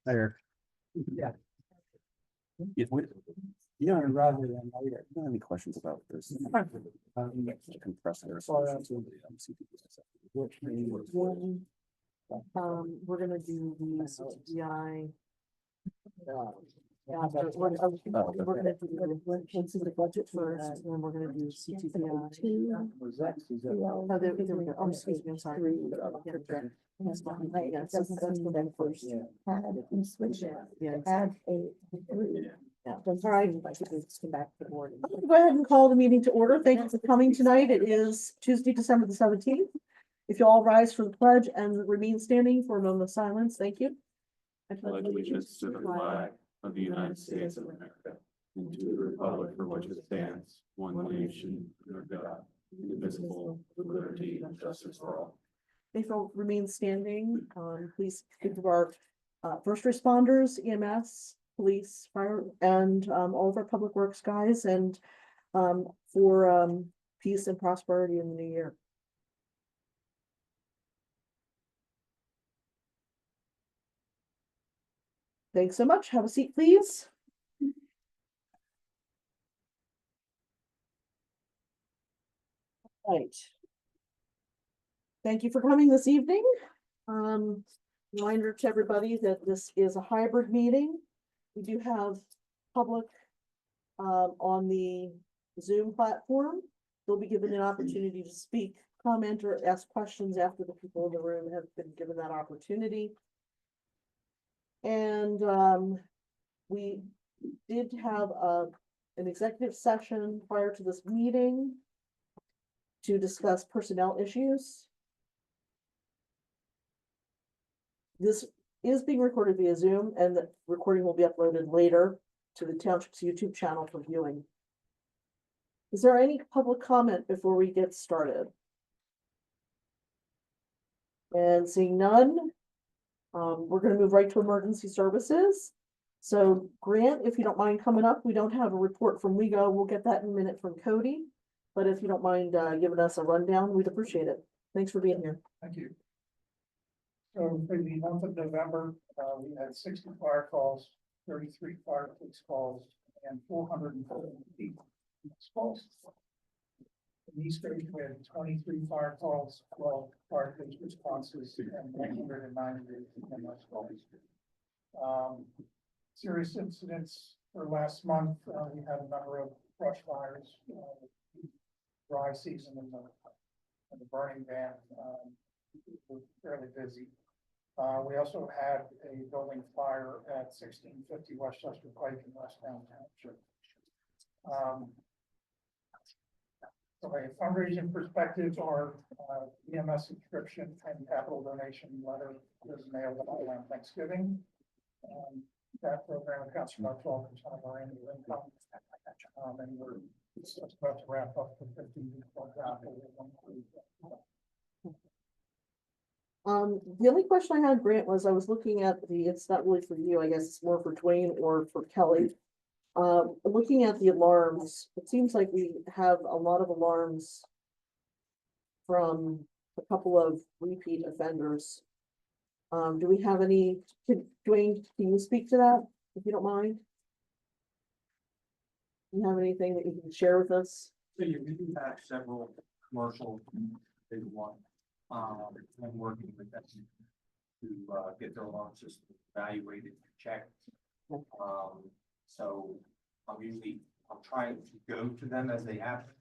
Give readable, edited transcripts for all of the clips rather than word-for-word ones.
There. Yeah. Yeah, rather than later. Do you have any questions about this? Compressor. We're gonna do the CTI. We're gonna do the budget first, and then we're gonna do CTI. Oh, there we go. Oh, excuse me, I'm sorry. Yes, that's the then first. Add a three. Yeah. All right. Come back to the board. Go ahead and call the meeting to order. Thank you for coming tonight. It is Tuesday, December the 17th. If you all rise for the pledge and remain standing for a moment of silence, thank you. I pledge allegiance to the flag of the United States of America and to the republic for which it stands, one nation, under God, indivisible, with liberty and justice for all. If you'll remain standing, please think of our first responders, EMS, police, fire, and all of our public works guys, and for peace and prosperity in the new year. Thanks so much. Have a seat, please. Right. Thank you for coming this evening. Reminder to everybody that this is a hybrid meeting. We do have public on the Zoom platform. They'll be given an opportunity to speak, comment, or ask questions after the people in the room have been given that opportunity. And we did have an executive session prior to this meeting to discuss personnel issues. This is being recorded via Zoom, and the recording will be uploaded later to the Township's YouTube channel for viewing. Is there any public comment before we get started? And seeing none, we're going to move right to emergency services. So Grant, if you don't mind coming up, we don't have a report from WeGo. We'll get that in a minute from Cody. But if you don't mind giving us a rundown, we'd appreciate it. Thanks for being here. Thank you. So for the month of November, we had 60 fire calls, 33 fire police calls, and 448 calls. In East Coast, we had 23 fire calls, 12 fire police responses, and 198 EMS calls. Serious incidents for last month, we had a number of brush fires, dry season in the burning ban. We're fairly busy. We also had a building fire at 1650 Westchester Pike in West Township. From a fundraising perspective, our EMS subscription and capital donation letter was mailed out around Thanksgiving. That program accounts for about 12% of our annual income. And we're just about to wrap up the 15 month. The only question I had, Grant, was I was looking at it's not really for you, I guess it's more for Dwayne or for Kelly. Looking at the alarms, it seems like we have a lot of alarms from a couple of repeat offenders. Do we have any, Dwayne, can you speak to that, if you don't mind? Do you have anything that you can share with us? So you do have several commercial big one. I'm working with them to get their alarm system evaluated, checked. So I'm trying to go to them as they happen,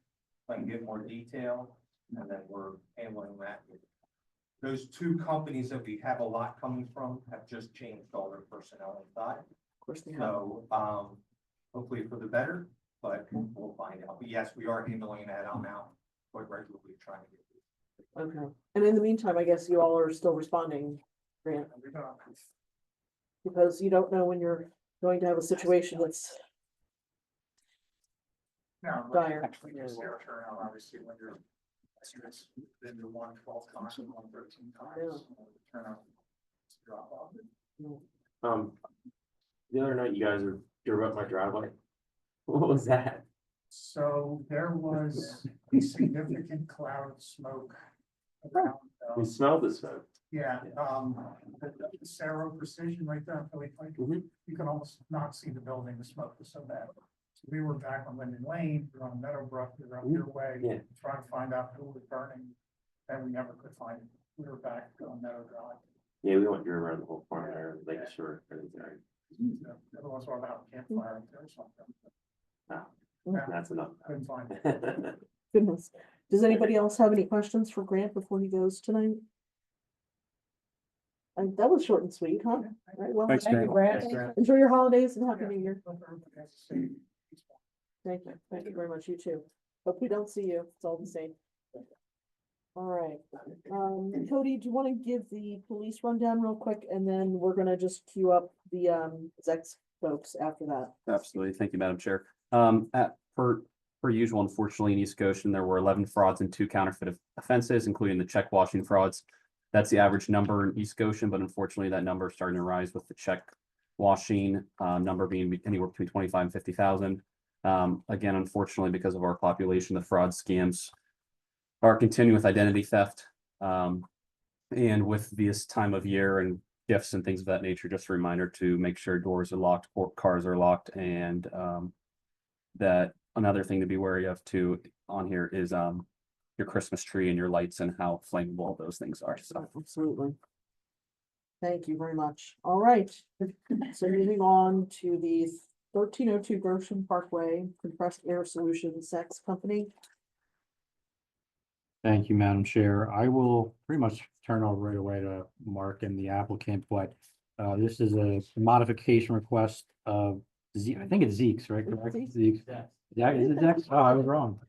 so I can get more detail, and then we're handling that. Those two companies that we have a lot coming from have just changed all their personnel inside. Of course they have. So hopefully for the better, but we'll find out. But yes, we are handling that. I'm out quite regularly trying to get this. Okay, and in the meantime, I guess you all are still responding, Grant, because you don't know when you're going to have a situation that's dire. Actually, there's zero turnout, obviously, when you're students, then you're 112 times and 113 times. Turnout drop off. The other night you guys drove up my driveway. What was that? So there was a significant cloud of smoke around. We smelled the smoke. Yeah, the Cerro Precision right there, on Philly Pike, Mhm. you can almost not see the building, the smoke was so bad. So we were back on Linden Lane, we were on Meadowbrook, we were up your way, Yeah. trying to find out who was burning, and we never could find it. We were back on Meadow Drive. Yeah, we went through around the whole farm there, Lake Shore, everything there. So everyone's all about campfire up there or something. No, that's enough. Couldn't find it. Goodness. Does anybody else have any questions for Grant before he goes tonight? That was short and sweet, huh? All right, well, Thanks, Thank you, Grant. Grant. enjoy your holidays and happy Yeah, new year. hope everybody has a safe, peaceful. Thank you very much, you too. Hope we don't see you, it's all the same. All right, Cody, do you want to give the police rundown real quick, and then we're gonna just queue up the, Zex folks after that? Absolutely. Thank you, Madam Chair. Per usual, unfortunately, in East Goshen, there were 11 frauds and 2 counterfeit offenses, including the check washing frauds. That's the average number in East Goshen, but unfortunately, that number is starting to rise with the check washing number being anywhere between 25 and 50,000. Again, unfortunately, because of our population, the fraud scams are continuing with identity theft. And with this time of year and gifts and things of that nature, just a reminder to make sure doors are locked, cars are locked, and that another thing to be wary of too on here is your Christmas tree and your lights and how flammable those things are. So Absolutely. Thank you very much. All right, so moving on to the 1302 Goshen Parkway Compressed Air Solutions Zex Company. Thank you, Madam Chair. I will pretty much turn over right away to Mark and the applicant, but this is a modification request of I think it's Zeke's, right? Correct? Zeke's. Zeke's. Yeah, is it Zeke's? Oh, I was wrong.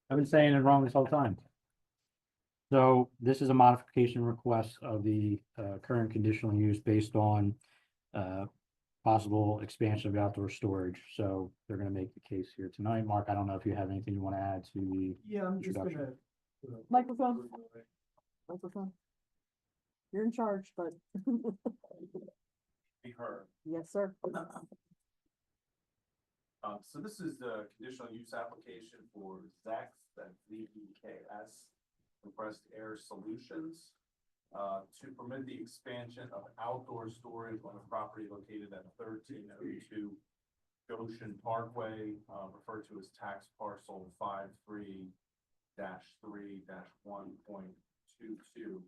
I've been saying it wrong this whole time. So this is a modification request of the current conditional use based on possible expansion of outdoor storage. So they're gonna make the case here tonight. Mark, I don't know if you have anything you want to add to the Yeah, I'm just introduction. gonna. Microphone. Microphone. You're in charge, but Be heard. yes, sir. So this is the conditional use application for ZEX, that's ZEKS, Compressed Air Solutions, to permit the expansion of outdoor storage on a property located at 1302 Goshen Parkway, referred to as tax parcel 53-3-1.22.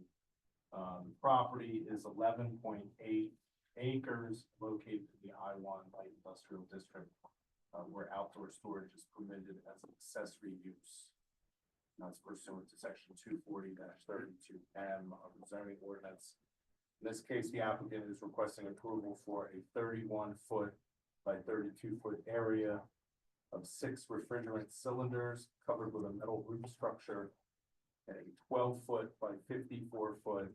Property is 11.8 acres located in the I-1 Light Industrial District, where outdoor storage is permitted as an accessory use. And that's pursuant to section 240-32M of the zoning ordinance. In this case, the applicant is requesting approval for a 31-foot by 32-foot area of 6 refrigerant cylinders covered with a metal roof structure, and a 12-foot by 54-foot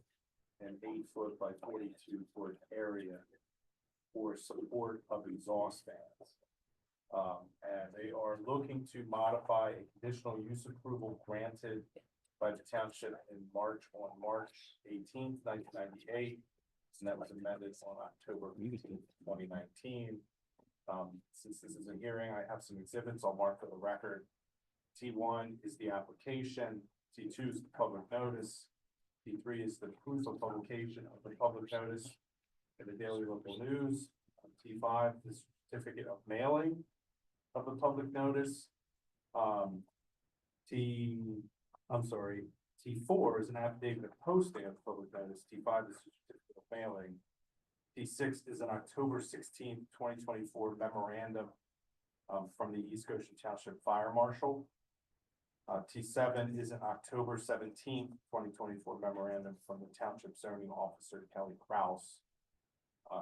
and 8-foot by 42-foot area for support of exhaust fans. And they are looking to modify a conditional use approval granted by the township on March 18th, 1998. And that was amended on October 15th, 2019. Since this is a hearing, I have some exhibits I'll mark for the record. T1 is the application, T2 is the public notice, T3 is the proof of publication of the public notice in the Daily Local News, T5 is certificate of mailing of the public notice. T4 is an affidavit of posting of the public notice, T5 is a certificate of mailing. T6 is an October 16th, 2024 memorandum from the East Goshen Township Fire Marshal. T7 is an October 17th, 2024 memorandum from the Township Zoning Officer, Kelly Kraus.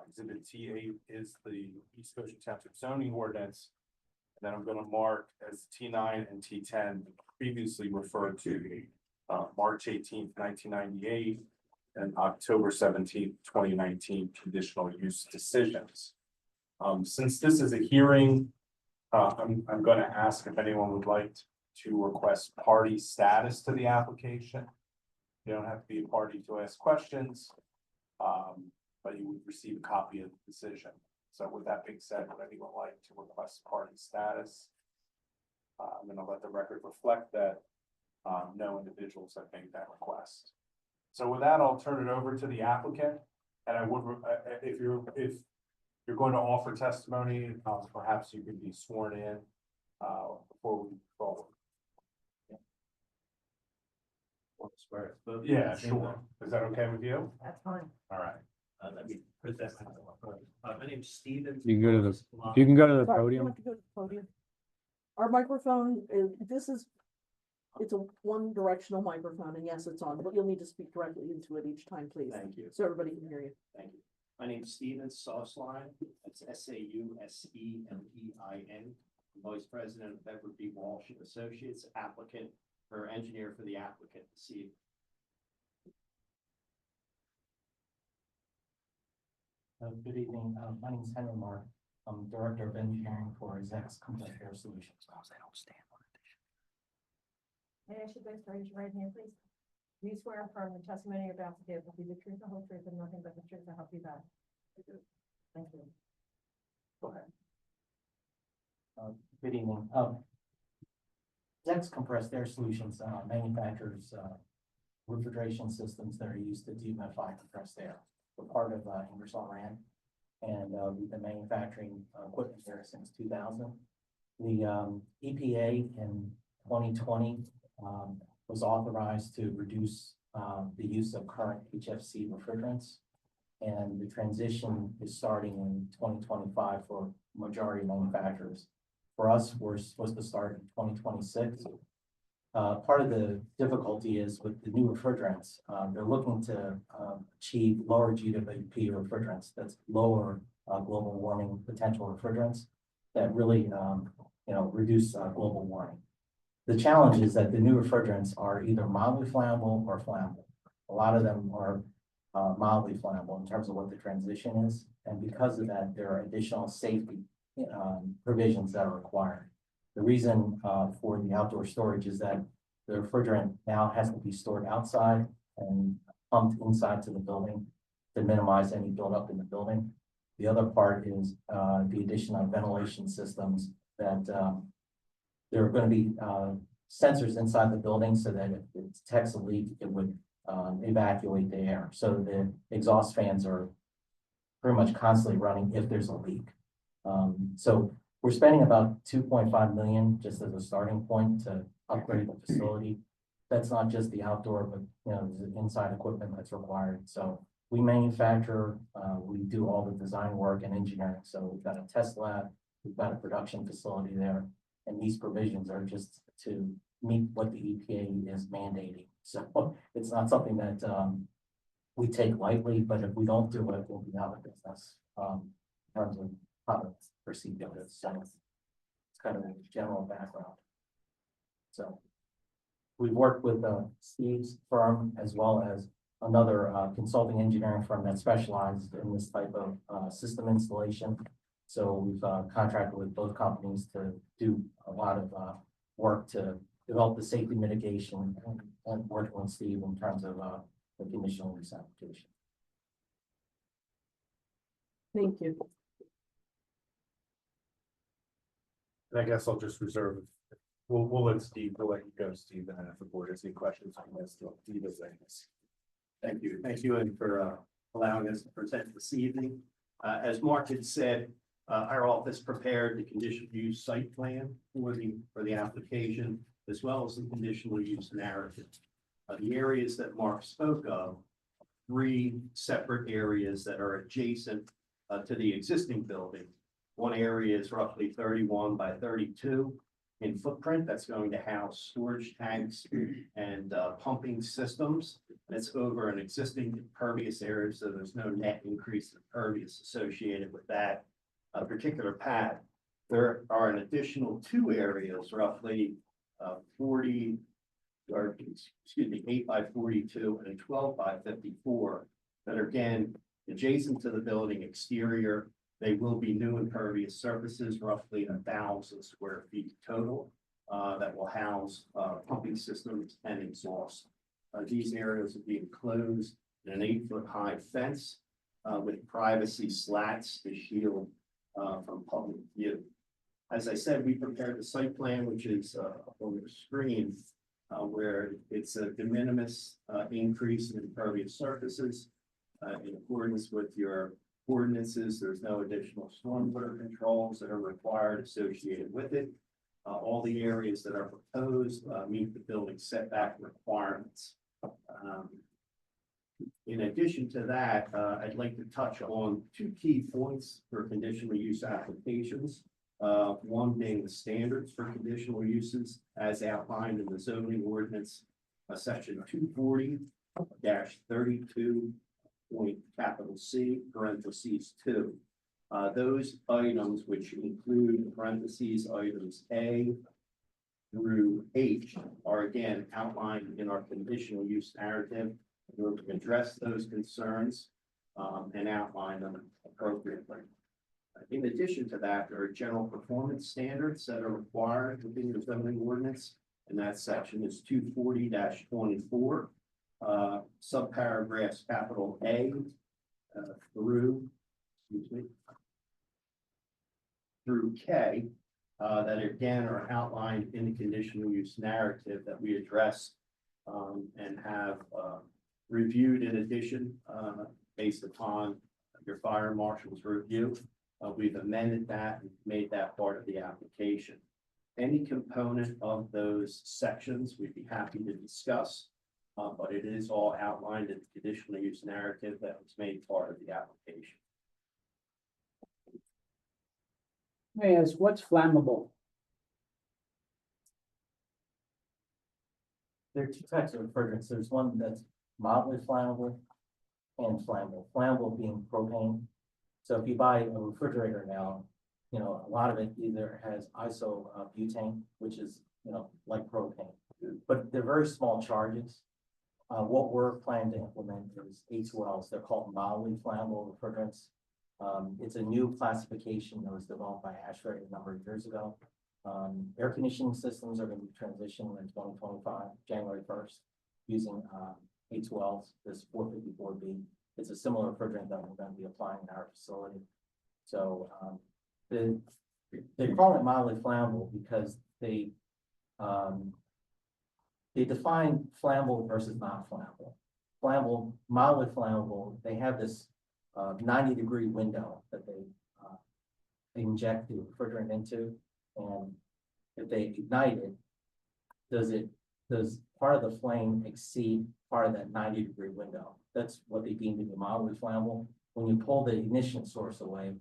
Exhibit T8 is the East Goshen Township Zoning Ordinance. And then I'm going to mark as T9 and T10 previously referred to March 18th, 1998 and October 17th, 2019 conditional use decisions. Since this is a hearing, I'm going to ask if anyone would like to request party status to the application. You don't have to be a party to ask questions, but you would receive a copy of the decision. So with that being said, would anyone like to request party status? I'm going to let the record reflect that no individuals have made that request. So with that, I'll turn it over to the applicant. And I would, if you're going to offer testimony, perhaps you could be sworn in, before we move forward. Yeah, sure. Is that okay with you? That's fine. All right. Let me present myself. My name's Steven. You can go to the, you can go to the Sorry, you podium. have to go to the podium. Our microphone, it's a one directional microphone, and yes, it's on, but you'll need to speak directly into it each time, please. Thank you. So everybody can hear you. Thank you. My name's Steven Sausline. That's Sauselein. Vice President of Edward B. Walsh and Associates, applicant or engineer for the applicant this evening. Good evening. My name is Henry Mark. I'm Director of Engineering for Execs Compressed Air Solutions. May I ask you guys to raise your right hand, please? Do you swear affirm the testimony you're about to give will be the truth, the whole truth, and nothing but the truth to help you God? Thank you. Go ahead. Good evening. Execs Compressed Air Solutions manufactures refrigeration systems that are used to dehumidify compressed air. We're part of Ingersoll Rand, and we've been manufacturing equipment there since 2000. The EPA in 2020 was authorized to reduce the use of current HFC refrigerants. And the transition is starting in 2025 for majority manufacturers. For us, we're supposed to start in 2026. Part of the difficulty is with the new refrigerants, they're looking to achieve lower GWP refrigerants. That's lower global warming potential refrigerants that really, reduce global warming. The challenge is that the new refrigerants are either mildly flammable or flammable. A lot of them are mildly flammable in terms of what the transition is. And because of that, there are additional safety provisions that are required. The reason for the outdoor storage is that the refrigerant now has to be stored outside and pumped inside to the building to minimize any buildup in the building. The other part is the addition of ventilation systems that there are going to be sensors inside the building so that if it detects a leak, it would evacuate the air. So the exhaust fans are pretty much constantly running if there's a leak. So we're spending about 2.5 million just as a starting point to upgrade the facility. That's not just the outdoor, but the inside equipment that's required. So we manufacture, we do all the design work and engineering. So we've got a test lab, we've got a production facility there, and these provisions are just to meet what the EPA is mandating. So it's not something that we take lightly, but if we don't do it, we'll be out of business in terms of how to proceed with it. So it's kind of a general background. So we've worked with Steve's firm as well as another consulting engineering firm that specializes in this type of system installation. So we've contracted with both companies to do a lot of work to develop the safety mitigation and working with Steve in terms of the conditional use application. Thank you. And I guess I'll just reserve, we'll let we'll let you go, Steve, and then if the board has any questions, I can ask Steve as things. Thank you. Thank you and for allowing us to present this evening. As Mark had said, our office prepared the conditional use site plan for the application, as well as the conditional use narrative. The areas that Mark spoke of, 3 separate areas that are adjacent to the existing building. One area is roughly 31 by 32 in footprint. That's going to house storage tanks and pumping systems. It's over an existing impervious area, so there's no net increase in impervious associated with that particular pad. There are an additional 2 areas, roughly 8 by 42 and 12 by 54, that are again adjacent to the building exterior. They will be new impervious surfaces, roughly 1,000 square feet total, that will house pumping systems and exhaust. These areas will be enclosed in an 8-foot high fence with privacy slats to shield from public view. As I said, we prepared the site plan, which is on the screen. where it's a de minimis, increase in impervious surfaces. In accordance with your ordinances, there's no additional stormwater controls that are required associated with it. All the areas that are proposed, meet the building setback requirements. In addition to that, I'd like to touch on two key points for conditional use applications. One being the standards for conditional uses as outlined in the zoning ordinance, section 240-32 point capital C, parentheses 2. Those items, which include parentheses items A through H, are again outlined in our conditional use narrative in order to address those concerns and outline them appropriately. In addition to that, there are general performance standards that are required within your zoning ordinance, and that section is 240-24, subparagraphs capital A through K, that again are outlined in the conditional use narrative that we address and have reviewed in addition based upon your fire marshal's review. We've amended that and made that part of the application. Any component of those sections we'd be happy to discuss, but it is all outlined in the conditional use narrative that was made part of the application. May I ask, what's flammable? There are two types of refrigerants. There's one that's mildly flammable and flammable. Flammable being propane. So if you buy a refrigerator now, you know, a lot of it either has isobutane, which is, you know, like propane, but they're very small charges. What we're planning to implement is A2Ls. They're called mildly flammable refrigerants. It's a new classification that was developed by ASHRAE a number of years ago. Air conditioning systems are going to be transitioned in 2025, January 1st, using A2Ls, this 454B. It's a similar refrigerant that we're going to be applying in our facility. So they call it mildly flammable because they define flammable versus not flammable. Flammable, mildly flammable, they have this 90-degree window that they inject the refrigerant into, and if they ignite it, does part of the flame exceed part of that 90-degree window? That's what they deem to be mildly flammable. When you pull the ignition source away,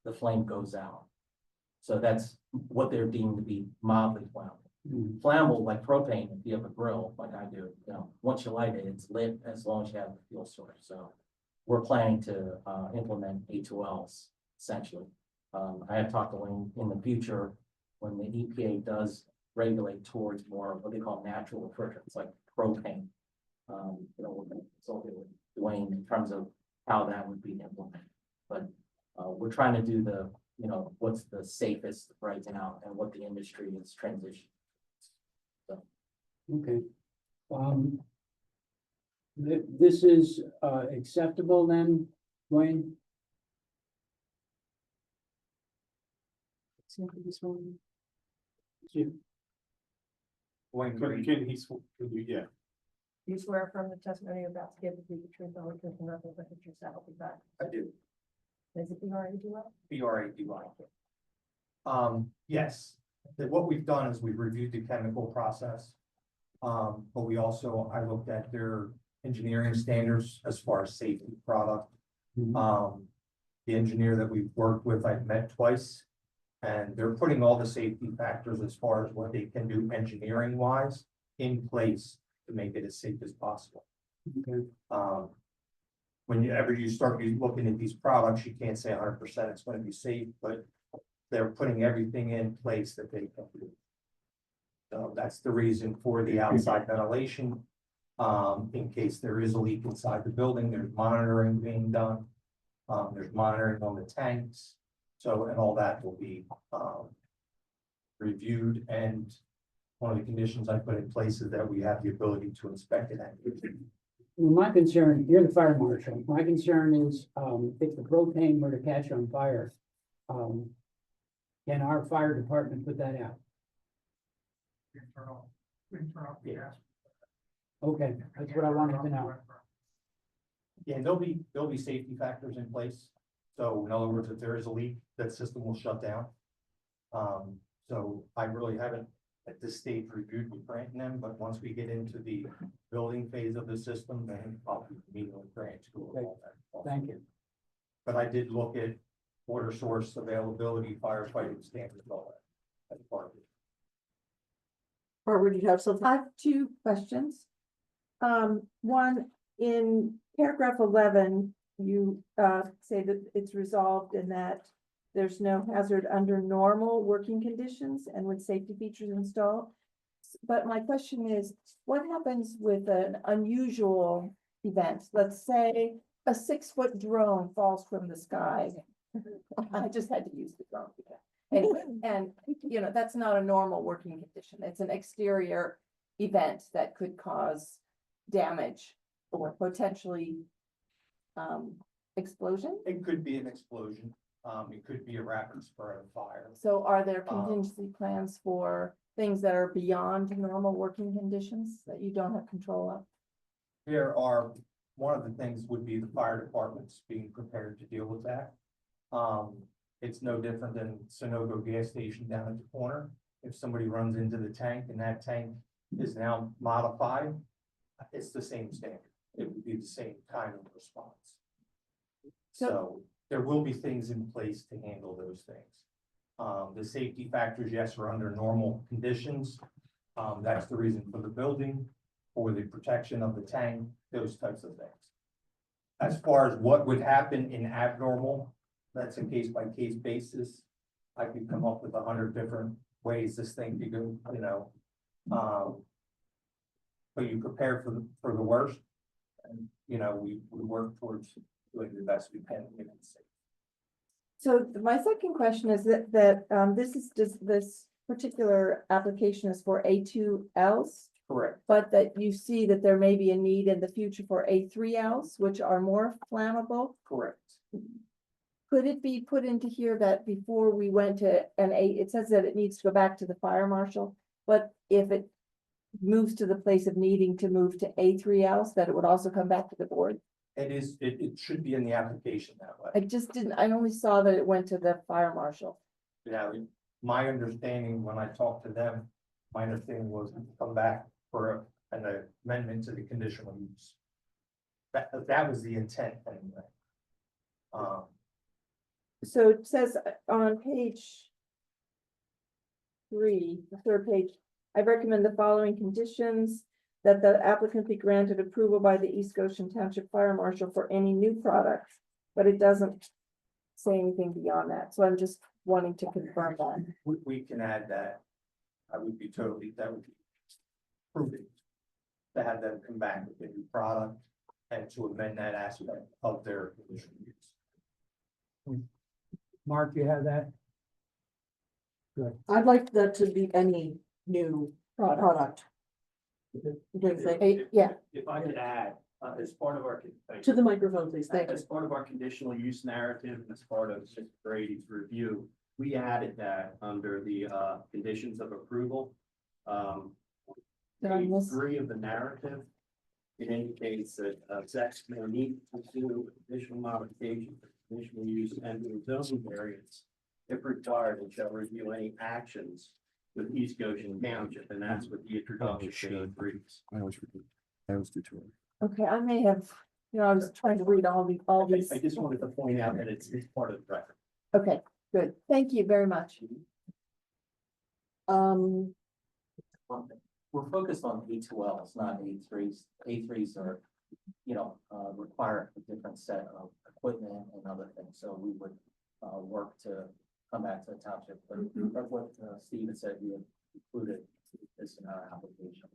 the flame goes out. So that's what they're deemed to be mildly flammable. Flammable, like propane, if you have a grill, like I do, you know, once you light it, it's lit as long as you have the fuel source. So we're planning to implement A2Ls essentially. I have talked to Wayne in the future when the EPA does regulate towards more what they call natural refrigerants like propane. You know, we're going to consult with Dwayne in terms of how that would be implemented. But we're trying to do the, you know, what's the safest right now and what the industry is transitioning. So. Okay. This is acceptable then, Wayne? This one. Wayne, Can you, yeah. Do you swear from the testimony you're about to give to be the truth, the whole truth, and nothing but the truth, so help you God? I do. Is it BRADY? BRADY. Yes, what we've done is we've reviewed the chemical process. But we also, I looked at their engineering standards as far as safety product. The engineer that we've worked with, I've met twice. And they're putting all the safety factors as far as what they can do engineering wise in place to make it as safe as possible. Okay. Whenever you start looking at these products, you can't say 100% it's going to be safe, but they're putting everything in place that they can do. So that's the reason for the outside ventilation. In case there is a leak inside the building, there's monitoring being done. There's monitoring on the tanks. So, and all that will be reviewed, and one of the conditions I put in place is that we have the ability to inspect it. Well, my concern, you're the fire marshal. My concern is, if the propane were to catch on fire, can our fire department put that out? We can turn off the gas. Okay, that's what I wanted to know. Yeah, there'll be safety factors in place. So in other words, if there is a leak, that system will shut down. So I really haven't at this stage reviewed with Grant and them, but once we get into the building phase of the system, then I'll be meeting with Grant to go over all that. Thank you. But I did look at water source availability, firefighting standards, all that. As part of it. Barbara, do you have something? I have two questions. One, in paragraph 11, you say that it's resolved and that there's no hazard under normal working conditions and with safety features installed. But my question is, what happens with an unusual event? Let's say a 6-foot drone falls from the sky. I just had to use the drone. Anyway, and you know, that's not a normal working condition. It's an exterior event that could cause damage or potentially explosion. It could be an explosion. It could be a rapid spread of fire. So are there contingency plans for things that are beyond normal working conditions that you don't have control of? There are, one of the things would be the fire departments being prepared to deal with that. It's no different than Sunoco gas station down at the corner. If somebody runs into the tank and that tank is now modified, it's the same standard. It would be the same kind of response. So there will be things in place to handle those things. The safety factors, yes, are under normal conditions. That's the reason for the building, for the protection of the tank, those types of things. As far as what would happen in abnormal, that's a case by case basis. I could come up with 100 different ways this thing could go, you know. But you prepare for the worst. And, you know, we work towards doing the best we can to make it safe. So my second question is that this particular application is for A2Ls, Correct. but that you see that there may be a need in the future for A3Ls, which are more flammable. Correct. Could it be put into here that before we went to it says that it needs to go back to the fire marshal, but if it moves to the place of needing to move to A3Ls, that it would also come back to the board? It should be in the application that way. I only saw that it went to the fire marshal. Yeah, my understanding when I talked to them, my understanding was to come back for an amendment to the conditional use. That was the intent anyway. So it says on page 3, the third page, I recommend the following conditions: that the applicant be granted approval by the East Goshen Township Fire Marshal for any new products, but it doesn't say anything beyond that. So I'm just wanting to confirm that. We can add that. That would be prudent to have them come back with a new product and to amend that aspect of their conditional use. Mark, you have that? I'd like that to be any new product. What do you think? Yeah, If I could add, as part of our. To the microphone, please. Thank you. As part of our conditional use narrative, as part of Mr. Brady's review, we added that under the conditions of approval. Did I miss? Page 3 of the narrative. It indicates that execs may need to pursue additional modifications, conditional use and zoning variants if required, and shall review any actions with East Goshen Township, and that's what the introduction reads. I always forget. I always do too. okay, I may have, I was trying to read all these. I just wanted to point out that it's part of the record. Okay, good. Thank you very much. We're focused on A2Ls, not A3s. A3s are, require a different set of equipment and other things, so we would work to come back to the township. But what Steven said, we have included this in our application.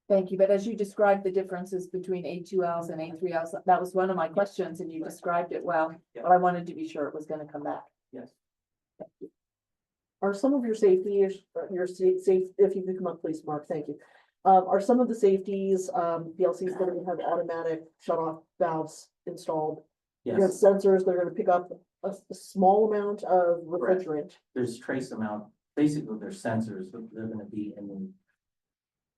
Thank you. But as you described the differences between A2Ls and A3Ls, that was one of my questions and you described it well, but I wanted to be sure it was going to come back. Yes. Are some of your safety, if you could come up, please, Mark, thank you. Are some of the safeties, PLCs going to have automatic shut off valves installed? You have Yes, sensors that are going to pick up a small amount of refrigerant. there's trace amount, basically there's sensors, but they're gonna be in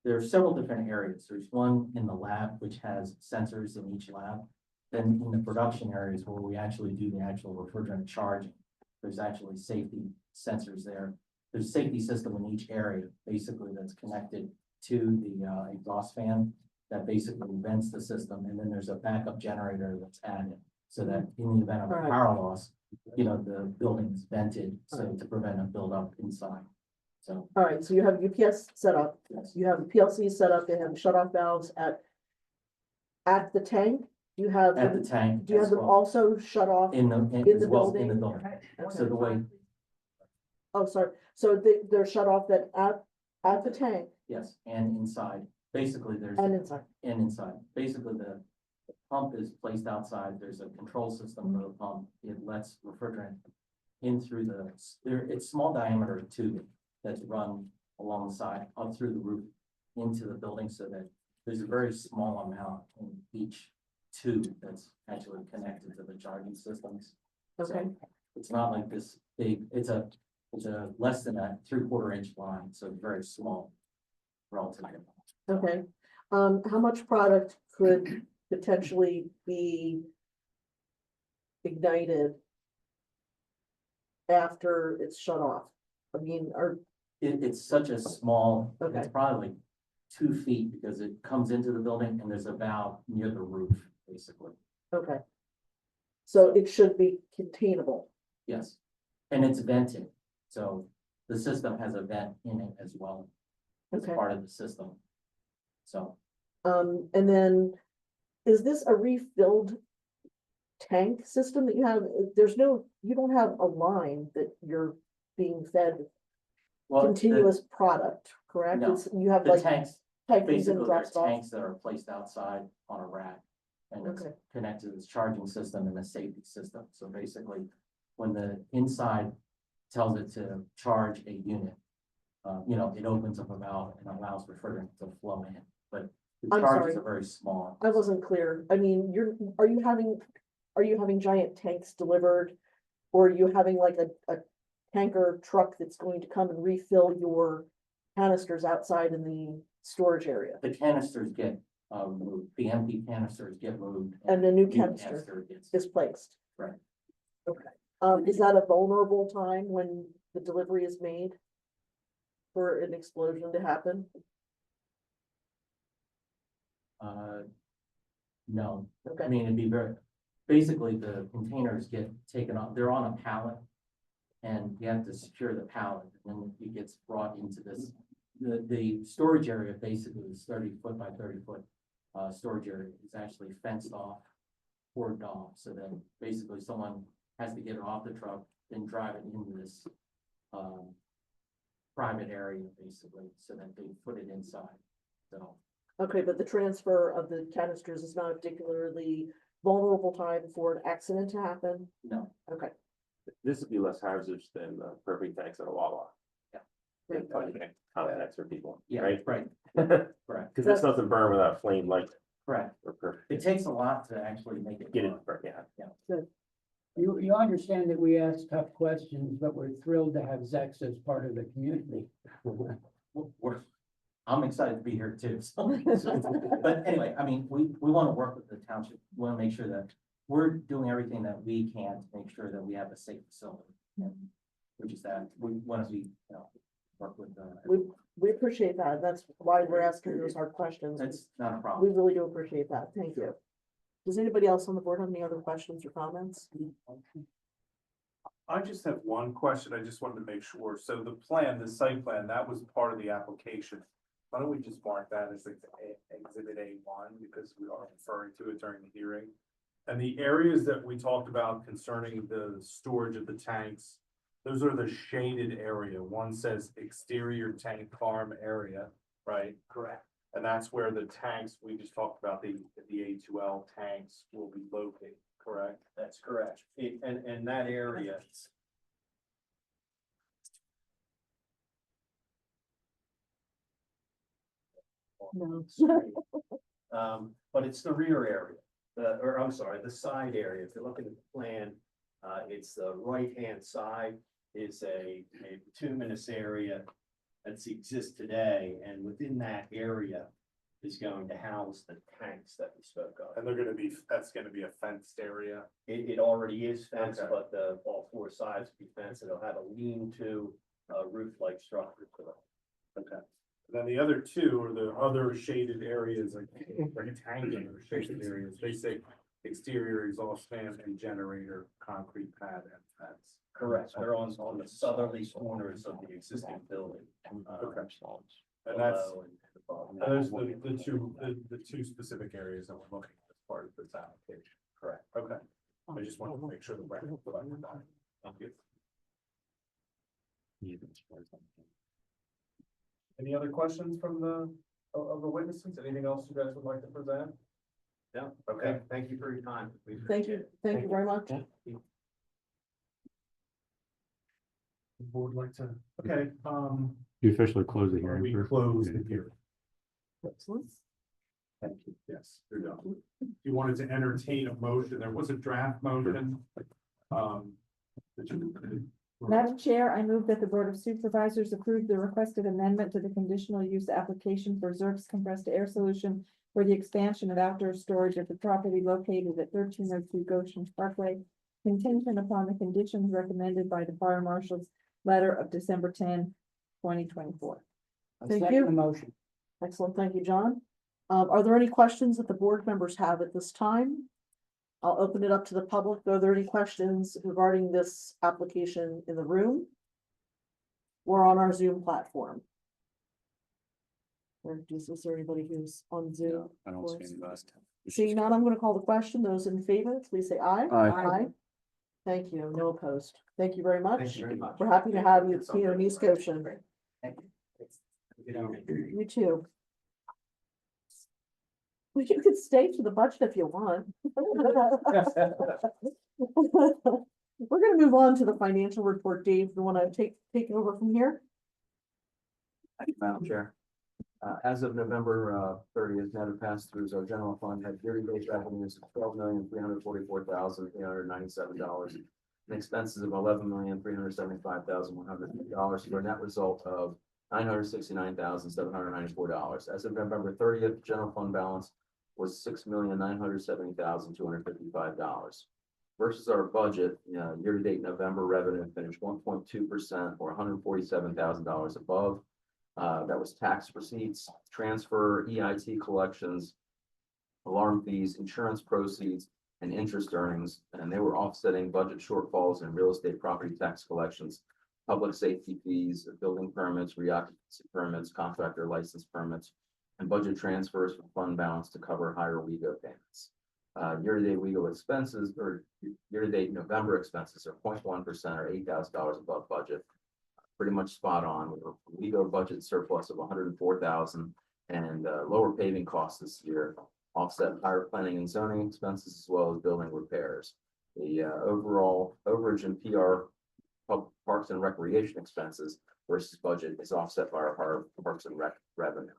there are several different areas. There's one in the lab, which has sensors in each lab. Then in the production areas where we actually do the actual refrigerant charging, there's actually safety sensors there. There's a safety system in each area, basically that's connected to the exhaust fan that basically vents the system. And then there's a backup generator that's added so that in the event of a Alright. power loss, you know, the building is vented, so to prevent a buildup inside. So, All right, so you have UPS set up, yes. you have PLC set up, they have shut-off valves at the tank? Do you have, At the tank. do you have as them well, also shut off? in the, in as the well as in the building? building. So the way, Oh, sorry, so they're shut off that at the tank yes, and inside, basically there's. and inside? And inside, basically the pump is placed outside, there's a control system for the pump, it lets refrigerant in through it's small diameter tubing that's run along the side, up through the roof, into the building, so that there's a very small amount in each tube that's actually connected to the charging systems. So Okay, it's not like this big, it's a less than a 3/4 inch line, so very small relatively. okay. How much product could potentially be ignited after it's shut off? I mean, It's such a small, Okay. it's probably 2 feet because it comes into the building and there's a valve near the roof, basically. okay. So it should be containable. Yes. And it's vented. So the system has a vent in it as well. It's Okay. part of the system. So And then, is this a refilled tank system that you have? You don't have a line that you're being fed well, continuous product, correct? No. You have the like tanks, tank things basically and they're drops off. tanks that are placed outside on a rack. And it's Okay. connected to this charging system and the safety system. So basically, when the inside tells it to charge a unit, you know, it opens up a valve and allows refrigerant to flow in, but the I'm charges sorry. are very small. I wasn't clear. I mean, are you having giant tanks delivered? Or are you having like a tanker truck that's going to come and refill your canisters outside in the storage area? The canisters get moved, the empty canisters get moved. And the new canister gets, is placed? right. Okay. Is that a vulnerable time when the delivery is made? For an explosion to happen? No, I Okay, mean, it'd be basically the containers get taken off, they're on a pallet. And you have to secure the pallet, and then it gets brought into this, the storage area basically is 30 foot by 30 foot. Storage area is actually fenced off, cordoned off, so that basically someone has to get it off the truck, then drive it into this, private area basically, so that they put it inside, so. okay, but the transfer of the canisters is not a particularly vulnerable time for an accident to happen? No, Okay. This would be less hazardous than propane tanks at a Wawa. Great. Contacts for people, yeah, right? right, Because correct, this doesn't burn without flame like. correct. It takes a lot to actually make it. Get it, burn. burn, yeah. You understand that we ask tough questions, but we're thrilled to have Zex as part of the community. I'm excited to be here too, so. But anyway, I mean, we want to work with the township, we want to make sure that we're doing everything that we can to make sure that we have a safe facility. Which is that we want to be, you know, work with, We appreciate that. That's why we're asking those hard questions. that's not a We problem. really do appreciate that. Thank you. Does anybody else on the board have any other questions or comments? I just have one question. I just wanted to make sure. So the plan, the site plan, that was part of the application. Why don't we just mark that as exhibit A1 because we are referring to it during the hearing? And the areas that we talked about concerning the storage of the tanks, those are the shaded area. One says exterior tank farm area, right? Correct. And that's where the tanks, we just talked about the A2L tanks will be located, correct? That's correct. And that area. No. But it's the rear area, or I'm sorry, the side area. If you look at the plan, it's the right-hand side is a bituminous area. exists today, and within that area is going to house the tanks that we spoke of. And that's gonna be a fenced area. It already is fenced, Okay. but all four sides will be fenced, it'll have a lean-to, roof-like structure to it. Okay. Then the other two are the other shaded areas, like rectangular shaded areas. They say exterior exhaust fan and generator, concrete pad and fence. Correct, they're on the southerly corners of the existing building. Okay. And that's, below and above. and those are the two specific areas that we're looking at as part of this application. Correct. Okay. I just wanted to make sure the record reflected that. Thank you. Any other questions from of the witnesses? Anything else you guys would like to present? Yeah, Okay. thank you for your time. We Thank you, thank you very much. The board like to, okay, You officially close the hearing. we first? close the Okay. hearing. Excellent. Thank you. Yes, you're done. You wanted to entertain a motion, there was a draft motion. That you- Madam Chair, I move that the Board of Supervisors approve the requested amendment to the conditional use application for Xerxes compressed air solution for the expansion of outdoor storage at the property located at 1302 Goshen Parkway, contingent upon the conditions recommended by the fire marshal's letter of December 10, 2024. I Thank second you. the motion. Excellent, thank you, John. Are there any questions that the board members have at this time? I'll open it up to the public. Are there any questions regarding this application in the room? Or on our Zoom platform? Or is there anybody who's on Zoom? I don't see anybody. Seeing none, I'm gonna call the question. Those in favor, please say aye. Aye. Thank you, no opposed. Thank you very much. Thank you very much. We're happy to have you here in East Goshen. Thank you. You too. Well, you could stay to the budget if you want. We're gonna move on to the financial report. Dave, you wanna take it over from here? Thank you, Madam Chair. As of November 30th, net of pass-throughs, our general fund had year-to-date revenues of $12,344,397 and expenses of $11,375,150 for a net result of $969,794. As of November 30th, general fund balance was $6,970,255. Versus our budget, year-to-date November revenue finished 1.2% or $147,000 above. That was tax receipts, transfer, EIT collections, alarm fees, insurance proceeds, and interest earnings, and they were offsetting budget shortfalls in real estate property tax collections, public safety fees, building permits, reoccupancy permits, contractor license permits, and budget transfers from fund balance to cover higher WEGO payments. Year-to-date WEGO expenses, or year-to-date November expenses are 0.1% or $8,000 above budget. Pretty much spot on with a WEGO budget surplus of $104,000 and lower paving costs this year, offset higher planning and zoning expenses as well as building repairs. The overall overage in PR Parks and Recreation expenses versus budget is offset by our Parks and Rec revenue.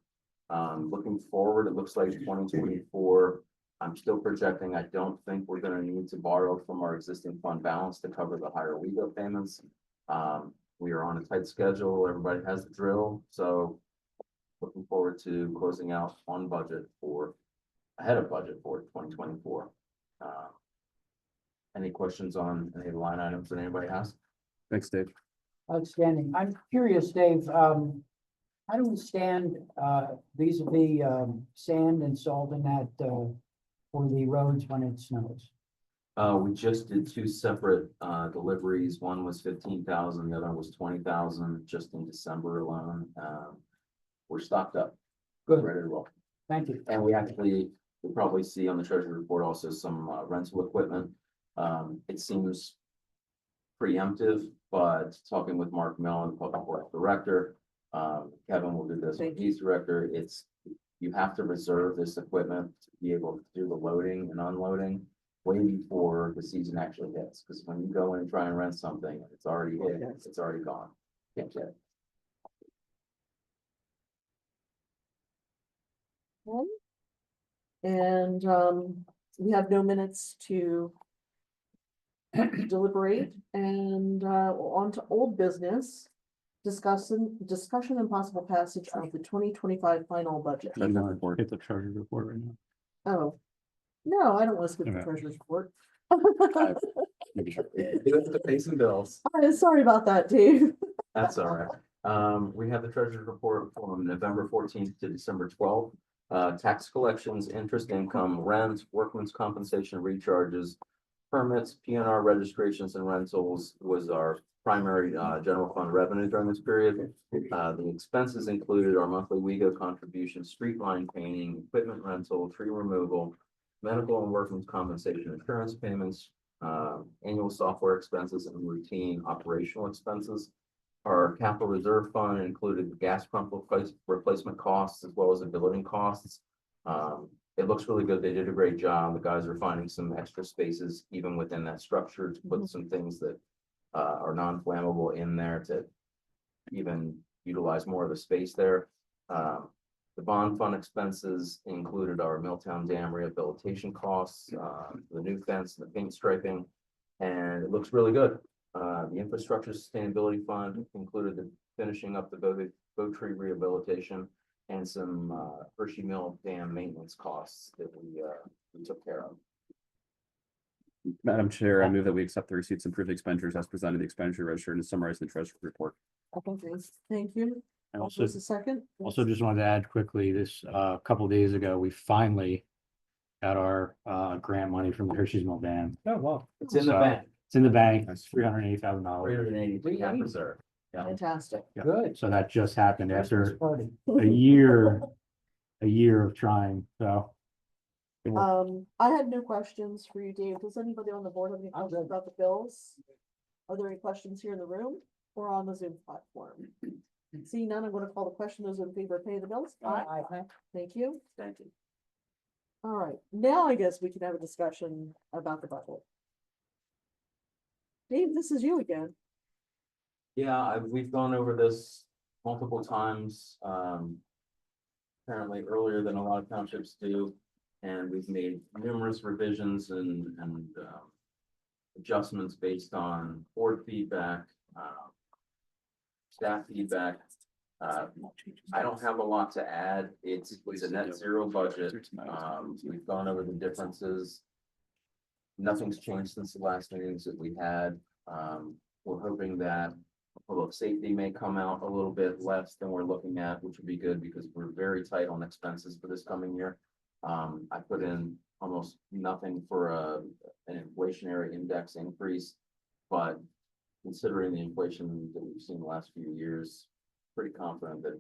Looking forward, it looks like 2024. I'm still projecting. I don't think we're going to need to borrow from our existing fund balance to cover the higher WEGO payments. We are on a tight schedule. Everybody has the drill. So looking forward to closing out on budget ahead of budget for 2024. Any questions on any of the line items that anybody has? Thanks, Dave. Outstanding. I'm curious, Dave, how do we stand vis-a-vis sand and salt in that for the roads when it snows? We just did two separate deliveries. One was 15,000, the other was 20,000 just in December alone. We're stocked up. Good. Ready to roll. Thank you. And you'll probably see on the treasury report also some rental equipment. It seems preemptive, but talking with Mark Mellon, Public Works Director, Kevin will do this, he's director, you have to reserve this equipment to be able to do the loading and unloading way before the season actually hits, because when you go in and try and rent something, it's already hit, it's already gone. Can't get it. And we have no minutes to deliberate and on to old business. Discussion and possible passage of the 2025 final budget. Treasurer's report. Get the treasurer's report right now. Oh, no, I don't want to skip the Okay. treasurer's report. Maybe sure. You have to pay some bills. I'm sorry about that, Dave. That's all right. We have the treasurer's report from November 14th to December 12th. Tax collections, interest income, rent, workman's compensation recharges, permits, PNR registrations and rentals was our primary general fund revenue during this period. The expenses included our monthly WEGO contribution, street line painting, equipment rental, tree removal, medical and workman's compensation insurance payments, annual software expenses and routine operational expenses. Our capital reserve fund included the gas pump replacement costs as well as the building costs. It looks really good. They did a great job. The guys are finding some extra spaces even within that structure to put some things that are non-flammable in there to even utilize more of the space there. The bond fund expenses included our Milltown Dam rehabilitation costs, the new fence, the paint striping, and it looks really good. The infrastructure sustainability fund included the finishing up the boat tree rehabilitation and some Hershey Mill Dam maintenance costs that we took care of. Madam Chair, I move that we accept the receipts and approve the expenditures as presented in the expenditure register and summarized in the treasurer's report. Okay, thank you. And also, Just a second. just wanted to add quickly, this, couple days ago, we finally got our, grant money from the Hershey's Mill Dam. Oh, well. It's in the So- bank, It's in the bank, Nice. $380,000. $380 cap reserve. Yeah. Fantastic. Good. So that just happened Christmas after party. a year of trying, so. I had no questions for you, Dave. Does anybody on the board have any questions about the bills? Are there any questions here in the room or on the Zoom platform? Seeing none, I'm going to call the question. Those in favor of paying the bills? Aye. Thank you. Thank you. All right, now I guess we can have a discussion about the budget. Dave, this is you again. Yeah, we've gone over this multiple times, apparently earlier than a lot of townships do. And we've made numerous revisions and adjustments based on board feedback, staff feedback. I don't have a lot to add. It's a net zero budget. We've gone over the differences. Nothing's changed since the last meetings that we had. We're hoping that public safety may come out a little bit less than we're looking at, which would be good because we're very tight on expenses for this coming year. I put in almost nothing for an inflationary index increase, but considering the inflation that we've seen the last few years, pretty confident that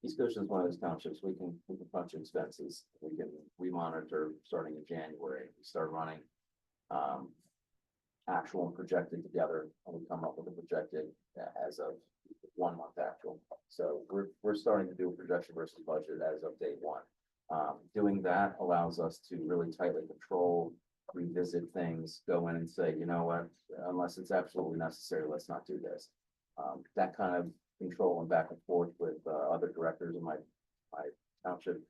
East Goshen is one of those townships we can punch expenses. We monitor starting in January. We start running actual and projected together, and we come up with a projected as of 1 month actual. So we're starting to do a projection versus budget as of day one. Doing that allows us to really tightly control, revisit things, go in and say, you know what, unless it's absolutely necessary, let's not do this. That kind of control and back and forth with other directors in my township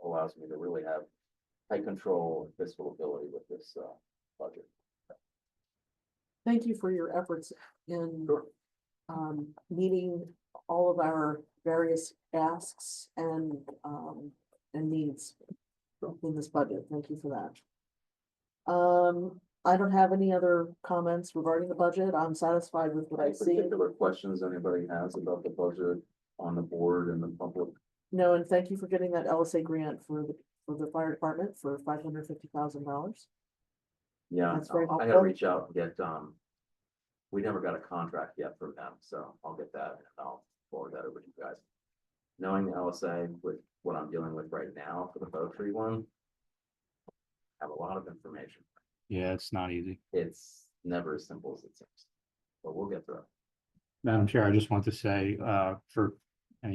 allows me to really have tight control and fiscal ability with this budget. Thank you for your efforts in Sure. meeting all of our various asks and needs in this budget. Thank you for that. I don't have any other comments regarding the budget. I'm satisfied with what I Any see. particular questions anybody has about the budget on the board and the public? No, and thank you for getting that LSA grant for the fire department for $550,000. Yeah, That's very I gotta helpful. reach out and get, we never got a contract yet from them, so I'll get that and I'll forward that over to you guys. Knowing the LSA with what I'm dealing with right now for the boat tree one, I have a lot of information. Yeah, it's not easy. It's never as simple as it seems, but we'll get through it. Madam Chair, I just want to say, for I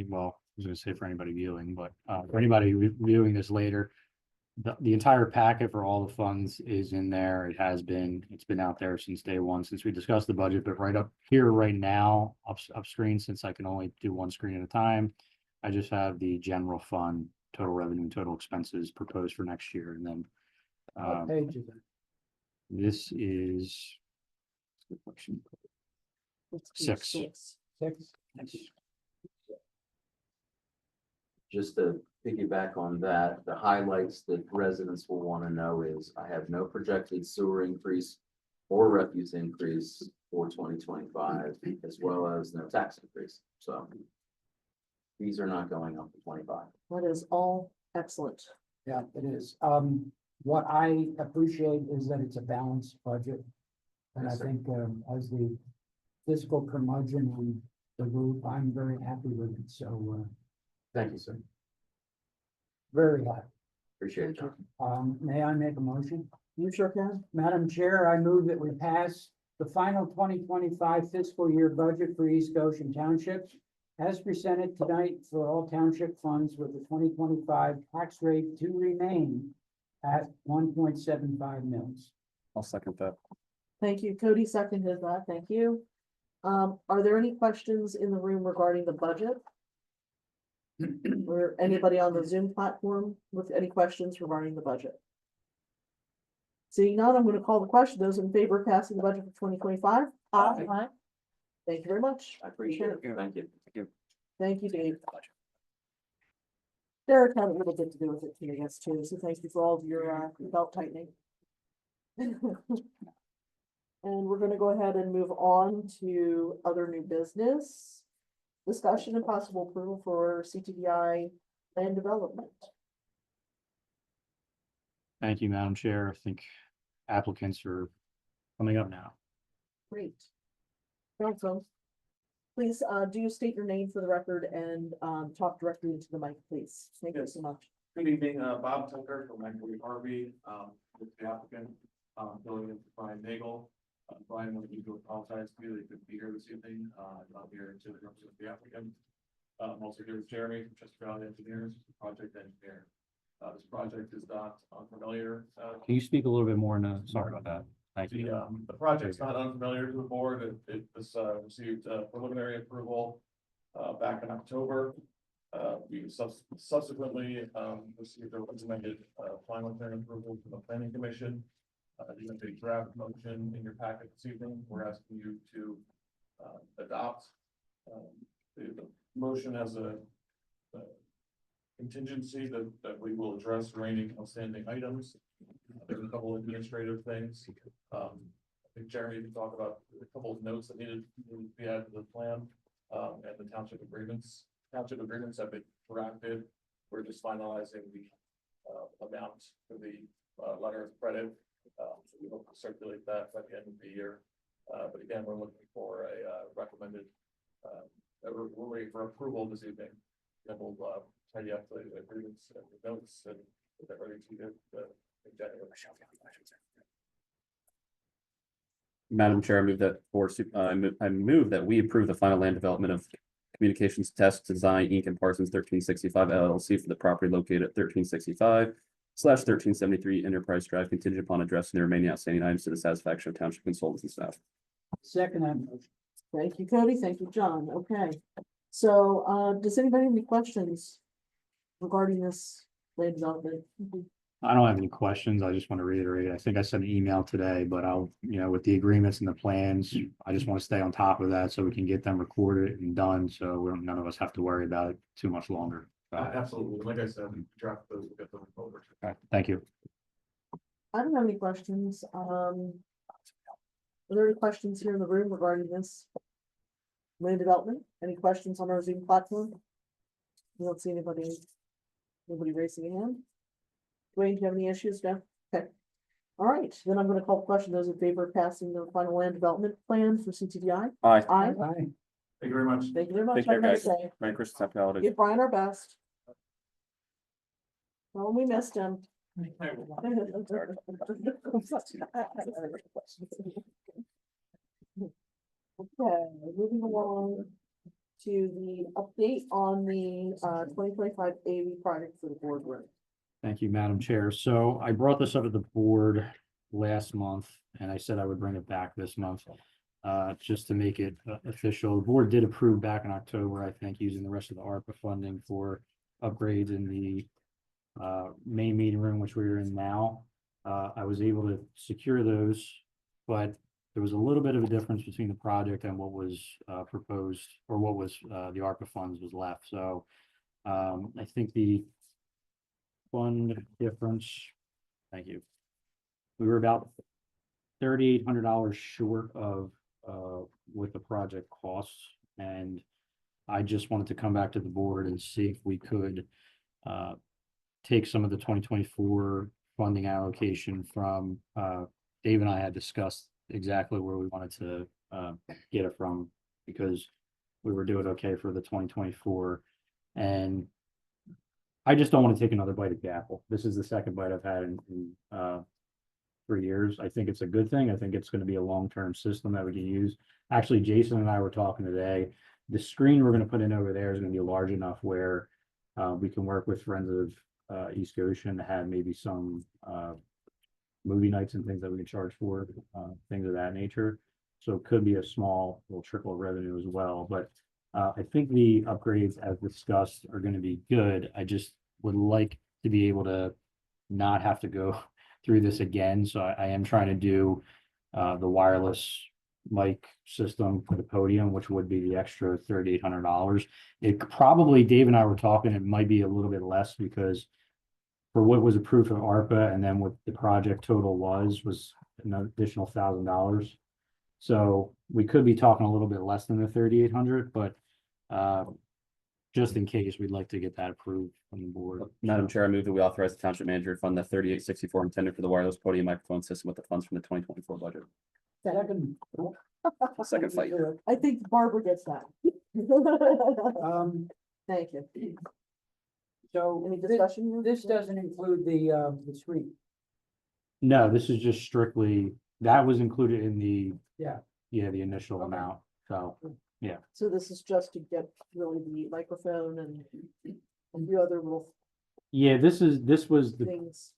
was gonna say for anybody viewing, but, for anybody viewing this later, the entire packet for all the funds is in there. It's been out there since day one, since we discussed the budget, but right up here, right now, up screen, since I can only do one screen at a time, I just have the general fund, total revenue and total expenses proposed for next year, and then, What page is it? this is It's page Six. 6. Just to piggyback on that, the highlights that residents will want to know is I have no projected sewer increase or refuse increase for 2025, as well as no tax increase. So these are not going up to 25. That is all excellent. Yeah, it is. What I appreciate is that it's a balanced budget. And I Yes, sir. think, as the fiscal curmudgeon in the group, I'm very happy with it. So, Thank you, sir. very happy. Appreciate it, John. May I make a motion? You sure can. Madam Chair, I move that we pass the final 2025 fiscal year budget for East Goshen Township as presented tonight for all township funds with the 2025 tax rate to remain at 1.75 mils. I'll second that. Thank you. Cody seconded that. Thank you. Are there any questions in the room regarding the budget? Or anybody on the Zoom platform with any questions regarding the budget? Seeing none, I'm going to call the question. Those in favor of passing the budget for 2025? Aye. Thank you very much. I appreciate it. Thank you. Thank you, Dave. Derek had a little bit to do with it too, I guess, too, so thank you for all of your belt tightening. And we're gonna go ahead and move on to other new business. Discussion and possible approval for CTDI land development. Thank you, Madam Chair. I think applicants are coming up now. Great. Council, please, do state your name for the record and, talk directly into the mic, please. Thank you so much. Good evening, Bob Tucker from Equity Harvey, with the applicant, filling in for Brian Nagel. Brian, wanted me to apologize to you, they couldn't be here this evening, I'm here to represent the applicant. I'm also here with Jeremy from Chester Valley Engineers, project engineer. This project is not unfamiliar. Can you speak a little bit more? No, sorry about that. Thank you. The project's not unfamiliar to the board. It was received preliminary approval back in October. We subsequently received a recommended final plan approval from the planning commission. You have a draft motion in your packet this evening. We're asking you to adopt. The motion has a contingency that we will address remaining outstanding items. There's a couple administrative things. I think Jeremy can talk about a couple of notes that needed to be added to the plan, and the township agreements. Township agreements have been drafted. We're just finalizing the amount for the letter of credit. So we hope to circulate that by the end of the year. But again, we're looking for a recommended, we're waiting for approval this evening. Then we'll tidy up the agreements and the notes and get that ready to get in January. Madam Chair, I move that I move that we approve the final land development of Communications Test Design Inc. and Parsons 1365 LLC for the property located at 1365/1373 Enterprise Drive, contingent upon addressing the remaining outstanding items to the satisfaction of township consultants and staff. Second that motion. Thank you, Cody. Thank you, John. Okay. So, does anybody have any questions regarding this land development? I don't have any questions. I just want to reiterate, I think I sent an email today, but I'll, with the agreements and the plans, I just want to stay on top of that so we can get them recorded and done. So none of us have to worry about it too much longer. Absolutely. Like I said, draft those, we'll get them over. All right, thank you. I don't have any questions. Are there any questions here in the room regarding this land development? Any questions on our Zoom platform? We don't see anybody raising a hand. Dwayne, do you have any issues? No? Okay. All right, then I'm gonna call the question. Those in favor of passing the final land development plan for CTDI? Aye. Aye. Aye. Thank you very much. Thank you very much. Take care, Have a nice guys. day. Merry Christmas, happy holidays. Give Brian our best. Well, we missed him. Okay, moving along to the update on the 2025 AV project for the boardroom. Thank you, Madam Chair. So I brought this up at the board last month and I said I would bring it back this month. Just to make it official. The board did approve back in October, I think, using the rest of the ARPA funding for upgrades in the main meeting room, which we're in now. I was able to secure those, but there was a little bit of a difference between the project and what was proposed, or what was the ARPA funds was left, so I think the fund difference, thank you. We were about $3,800 short of what the project costs, and I just wanted to come back to the board and see if we could take some of the 2024 funding allocation from, Dave and I had discussed exactly where we wanted to get it from, because we were doing okay for the 2024, and I just don't want to take another bite at the apple. This is the second bite I've had in 3 years. I think it's a good thing. I think it's going to be a long-term system that we can use. Actually, Jason and I were talking today. The screen we're going to put in over there is going to be large enough where we can work with Friends of East Goshen to have maybe some movie nights and things that we can charge for, things of that nature. So it could be a small little trickle of revenue as well. But I think the upgrades as discussed are going to be good. I just would like to be able to not have to go through this again. So I am trying to do the wireless mic system for the podium, which would be the extra $3,800. It probably, Dave and I were talking, it might be a little bit less because for what was approved for ARPA and then what the project total was an additional $1,000. So we could be talking a little bit less than the 3,800, but just in case, we'd like to get that approved from the board. Madam Chair, I move that we authorize the township manager to fund the 3,864 intended for the wireless podium microphone system with the funds from the 2024 budget. Second. Second fight. I think Barbara gets that. Thank you. So Any discussion? this doesn't include the screen. No, this is just strictly, that was included in the, Yeah. the initial Okay. amount, so. So this is just to get really the microphone and a few other little Yeah, this was the, things.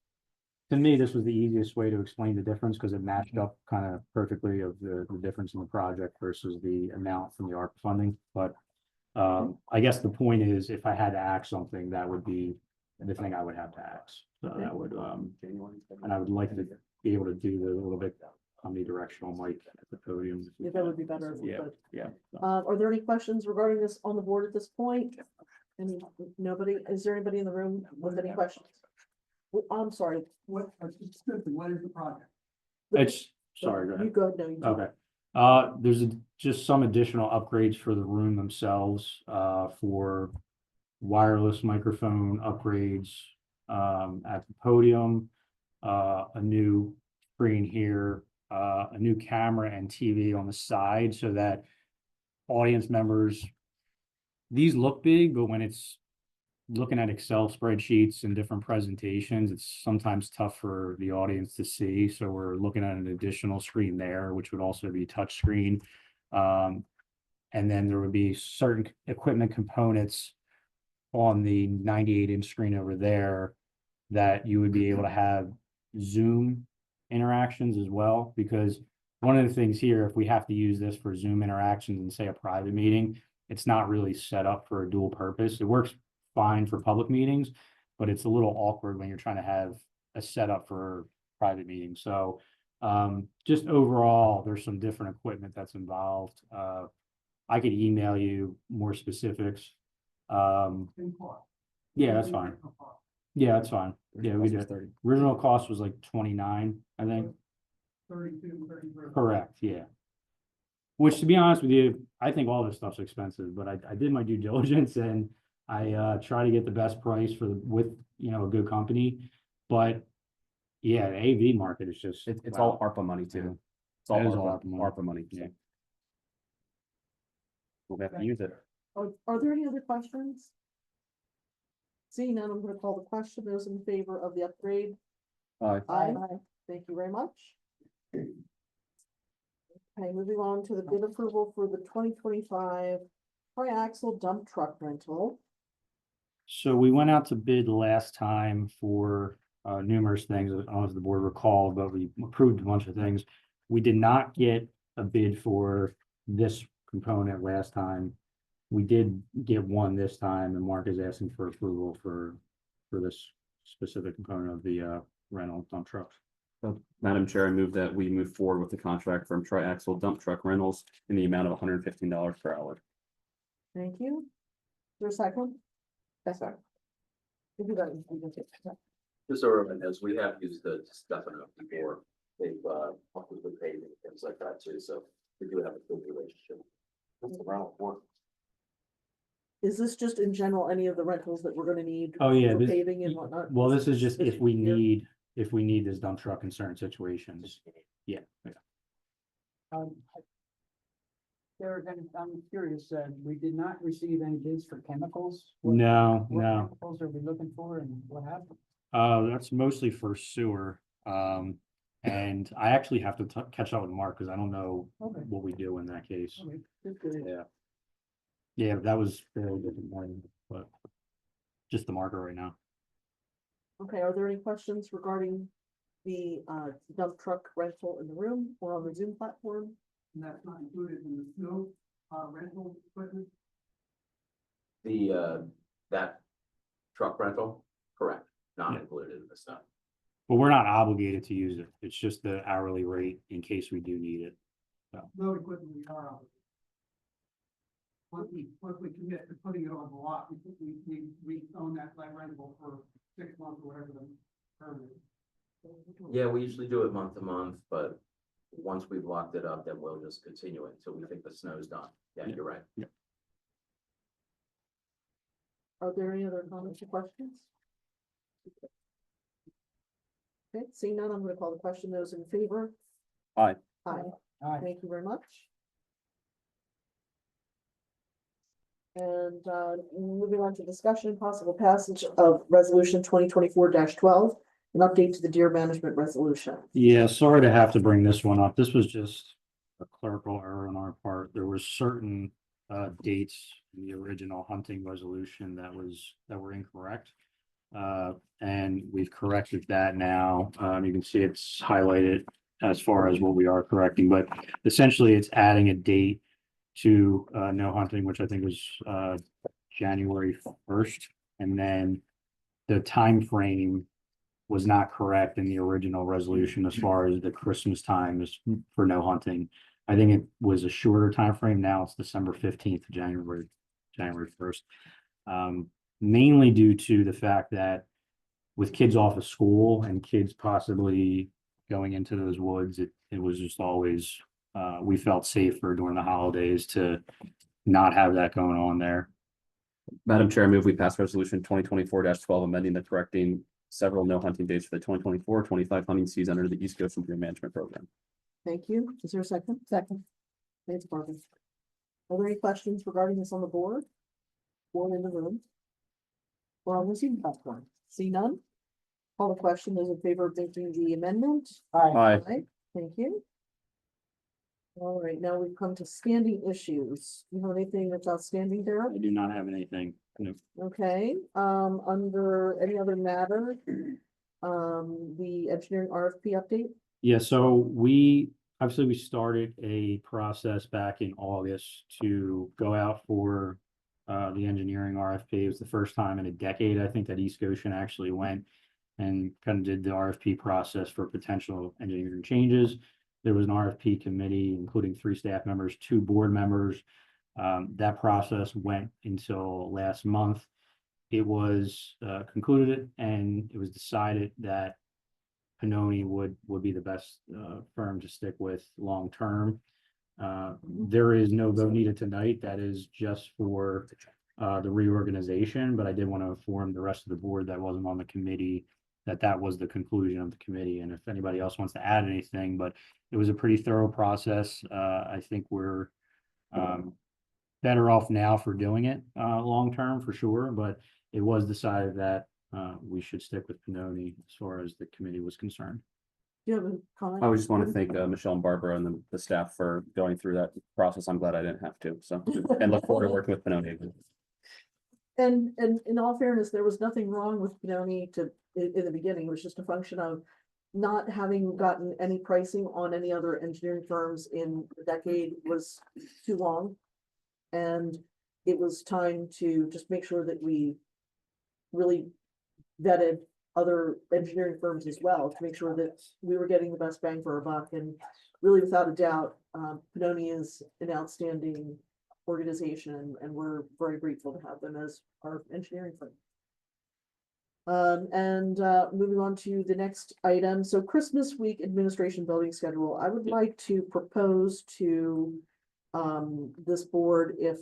to me, this was the easiest way to explain the difference because it matched up kind of perfectly of the difference in the project versus the amount from the ARP funding. But I guess the point is, if I had to act something, that would be the thing I would have to act. So that would, and I would like to be able to do the little bit omnidirectional mic at the podium. Yeah, that would be better. if we Yeah, could. yeah. Are there any questions regarding this on the board at this point? Nobody, is there anybody in the room with any questions? Well, I'm sorry. What is the project? It's, sorry, go ahead. You go ahead, no, you do. Okay, there's just some additional upgrades for the room themselves, for wireless microphone upgrades, at the podium, a new screen here, a new camera and TV on the side so that audience members, these look big, but when it's looking at Excel spreadsheets and different presentations, it's sometimes tough for the audience to see. So we're looking at an additional screen there, which would also be touch screen. And then there would be certain equipment components on the 98-inch screen over there that you would be able to have Zoom interactions as well. Because one of the things here, if we have to use this for Zoom interactions and say a private meeting, it's not really set up for a dual purpose. It works fine for public meetings, but it's a little awkward when you're trying to have a setup for private meetings. So just overall, there's some different equipment that's involved. I could email you more specifics. Yeah, that's fine. Yeah, that's fine. Yeah, we did. Original cost was like 29, I think. 32, 33. Correct, yeah. Which, to be honest with you, I think all this stuff's expensive, but I did my due diligence and I try to get the best price with a good company. But yeah, the AV market is just It's wow. all ARPA money too. It's It is all all ARPA money. Yeah. We'll have to use it. Are there any other questions? Seeing none, I'm gonna call the question. Those in favor of the upgrade? Aye. Thank you very much. Okay, moving on to the bid approval for the 2025 triaxle dump truck rental. So we went out to bid last time for numerous things. I don't know if the board recalled, but we approved a bunch of things. We did not get a bid for this component last time. We did get one this time, and Mark is asking for approval for this specific component of the rental dump trucks. Madam Chair, I move that we move forward with the contract from Tri-Axle Dump Truck Rentals in the amount of $115 per hour. Thank you. Is there a second? That's right. If you got it. Just so everyone knows, we have used the Stefano before. They've, helped with the paving, things like that too, so we do have a good relationship. What's the rental for? Is this just in general, any of the rentals that we're gonna need? Oh, yeah, for this- Paving and whatnot? Well, this is just if we Yeah. need this dump truck in certain situations. Yeah. Derek, I'm curious, we did not receive any bids for chemicals. No, What no. chemicals are we looking for and what happened? That's mostly for sewer. And I actually have to catch up with Mark because I don't know Okay. what we do in that case. Okay. Good, good. Yeah. Yeah, that was fairly different morning, but just the marker right now. Okay, are there any questions regarding the dump truck rental in the room or on the Zoom platform? And that's not included in the snow, rental equipment? That truck rental, correct, not Yeah. included in the stuff. But we're not obligated to use it. It's just the hourly rate in case we do need it. No equipment we are obligated. Once we commit to putting it on the lot, we own that land rental for 6 months or whatever the term is. Yeah, we usually do it month to month, but once we've locked it up, then we'll just continue it until we think the snow's done. Yeah, you're right. Are there any other comments or questions? Okay, seeing none, I'm gonna call the question. Those in favor? Aye. Aye. Aye. Thank you very much. And moving on to discussion and possible passage of resolution 2024-12, an update to the deer management resolution. Yeah, sorry to have to bring this one up. This was just a clerical error on our part. There were certain dates in the original hunting resolution that were incorrect. And we've corrected that now. You can see it's highlighted as far as what we are correcting, but essentially it's adding a date to no hunting, which I think was January 1st. And then the time frame was not correct in the original resolution as far as the Christmas time is for no hunting. I think it was a shorter time frame. Now it's December 15th, January 1st. Mainly due to the fact that with kids off of school and kids possibly going into those woods, it was just always we felt safer during the holidays to not have that going on there. Madam Chair, I move we pass resolution 2024-12, amending the correcting several no hunting dates for the 2024-25 hunting season under the East Coast Deer Management Program. Thank you. Is there a second? Second. Thanks, Barbara. Are there any questions regarding this on the board? Or in the room? Or on the Zoom platform? See none? Call the question. Those in favor of making the amendment? Aye. Aye. Thank you. All right, now we've come to standing issues. You have anything that's outstanding there? I do not have anything. No. Okay, under any other matter? The engineering RFP update? Yeah, so obviously we started a process back in August to go out for the engineering RFP. It was the first time in a decade, I think, that East Goshen actually went and kind of did the RFP process for potential engineering changes. There was an RFP committee, including 3 staff members, 2 board members. That process went until last month. It was concluded and it was decided that Pannoni would be the best firm to stick with long term. There is no vote needed tonight. That is just for the reorganization, but I did want to inform the rest of the board that wasn't on the committee that was the conclusion of the committee. And if anybody else wants to add anything, but it was a pretty thorough process. I think we're better off now for doing it long term for sure, but it was decided that we should stick with Pannoni as far as the committee was concerned. Do you have a comment? I would just want to thank Michelle and Barbara and the staff for going through that process. I'm glad I didn't have to, so, and look forward to working with Pannoni. And in all fairness, there was nothing wrong with Pannoni in the beginning. It was just a function of not having gotten any pricing on any other engineering firms in the decade was too long. And it was time to just make sure that we really vetted other engineering firms as well to make sure that we were getting the best bang for our buck. And really, without a doubt, Pannoni is an outstanding organization, and we're very grateful to have them as our engineering firm. Moving on to the next item, so Christmas week administration building schedule, I would like to propose to this board if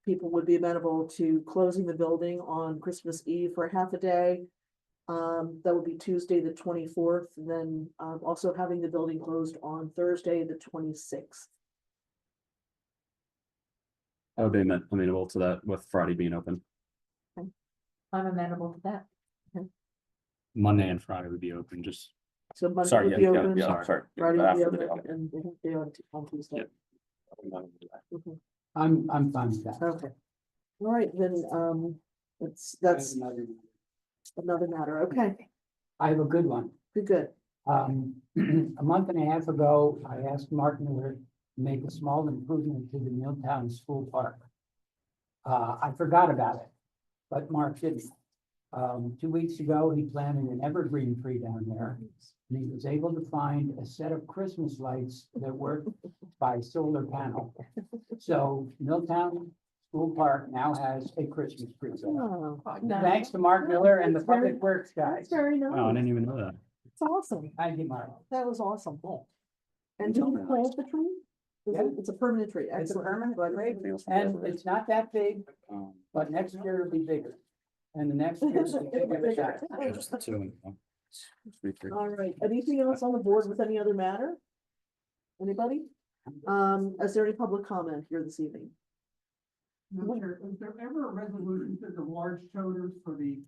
people would be amenable to closing the building on Christmas Eve for half a day. That would be Tuesday, the 24th, and then also having the building closed on Thursday, the 26th. I would be amenable to that with Friday being open. I'm amenable to that. Monday and Friday would be open, just. So Monday Sorry, would yeah, be yeah, open, yeah, sorry. Friday would be After the open, day. and the day on Tuesday. Yeah. Mhm. I'm fine with that. Okay. All right, then, that's another matter. Okay, I have a good one. good. A month and a half ago, I asked Mark Miller to make a small improvement to the Milltown School Park. I forgot about it, but Mark didn't. 2 weeks ago, he planted an evergreen tree down there, and he was able to find a set of Christmas lights that work by solar panel. So Milltown School Park now has a Christmas tree. Oh, Thanks to Mark Miller and the That's very- Public Works guys. That's very Oh, I nice. didn't even know that. It's awesome. Thank you, Mark. That was awesome. And did you plant the tree? Yeah. It's a permanent tree. It's a Excellent. permanent Glad- tree, and it's not that big, but next year it'll be bigger. And the next year it'll be bigger than that. Just the two. All right, anything else on the board with any other matter? Anybody? Is there any public comment here this evening? Is there ever a resolution to the large toters for the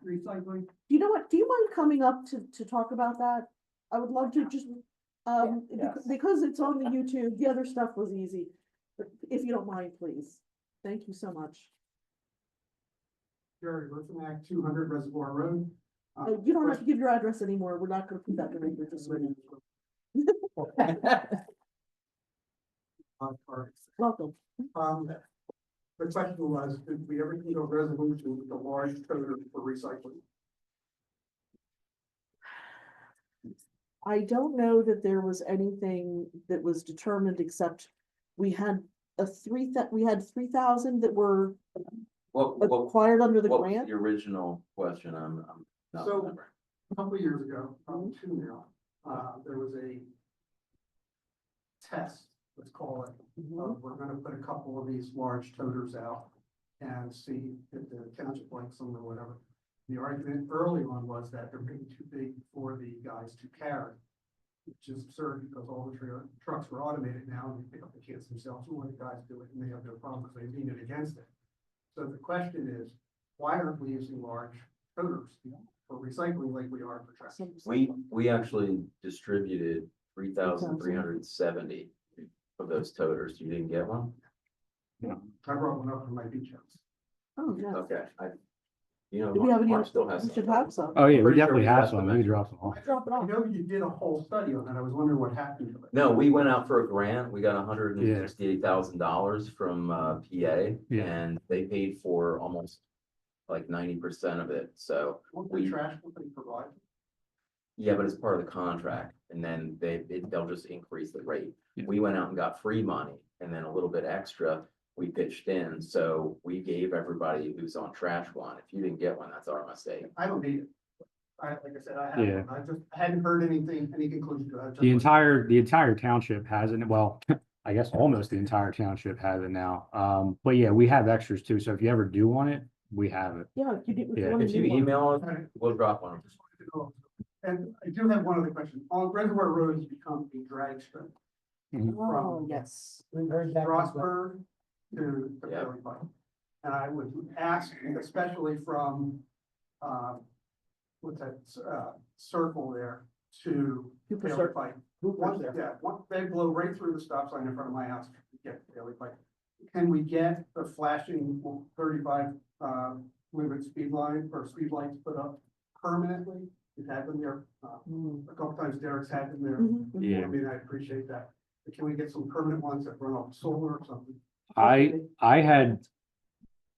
recycling? You know what, do you mind coming up to talk about that? I would love to just, because it's on the YouTube, the other stuff was easy. But if you don't mind, please. Thank you so much. Jerry Ruffinack, 200 Reservoir Road. You don't have to give your address anymore. We're not gonna put that in there just so you welcome. The question was, did we ever need a resolution with the large toter for recycling? I don't know that there was anything that was determined except we had we had 3,000 that were What acquired under the was grant. the original question? I'm not So- remembering. A couple of years ago, probably two now, there was a test, let's call it. Mhm. We're gonna put a couple of these large toters out and see if the township likes them or whatever. The argument early on was that they're being too big for the guys to carry, which is absurd because all the trucks were automated now and they pick up the kids themselves. And when the guys do it and they have no problem because they lean it against it. So the question is, why aren't we using large toters for recycling like we are for trash? We actually distributed 3,370 of those toters. You didn't get one? I brought one up from my beach house. Oh, yeah. Okay, you know, Do we have any? Mark still has We some. should have some. Oh, yeah, we Pretty sure definitely we have got some. them. We drop them off. Drop it I off. know you did a whole study on that. I was wondering what happened to it. No, we went out for a grant. We got $168,000 from PA, Yeah. and they paid for almost like 90% of it. So Won't we- the trash company provide? yeah, but it's part of the contract, and then they'll just increase the rate. Yeah. We went out and got free money, and then a little bit extra we pitched in. So we gave everybody who's on trash one. If you didn't get one, that's our mistake. I don't need it. Like I said, I Yeah. haven't, I just hadn't heard anything, any conclusion to it. The entire township has it. Well, I guess almost the entire township has it now. But yeah, we have extras too. So if you ever do want it, we have it. Yeah, if you do. Yeah, want If to you do one. email us, Alright. we'll drop one. Just wanted to know. And I do have one other question. On Reservoir Road has become a drag strip Oh, yes. We've heard that. Frostburg to the Yeah. Bailey Pike. And I would ask, especially from, what's that, circle there to Cooper Bailey Circle. Pike. Cooper's Once, there. yeah, once they blow right through the stop sign in front of my house, to get to Bailey Pike. Can we get the flashing 35 limit speed line or speed lights put up permanently? We've had them there, a couple times Derek's had them there. Mhm, mhm. Yeah. I mean, I appreciate that. But can we get some permanent ones that run off solar or something? I had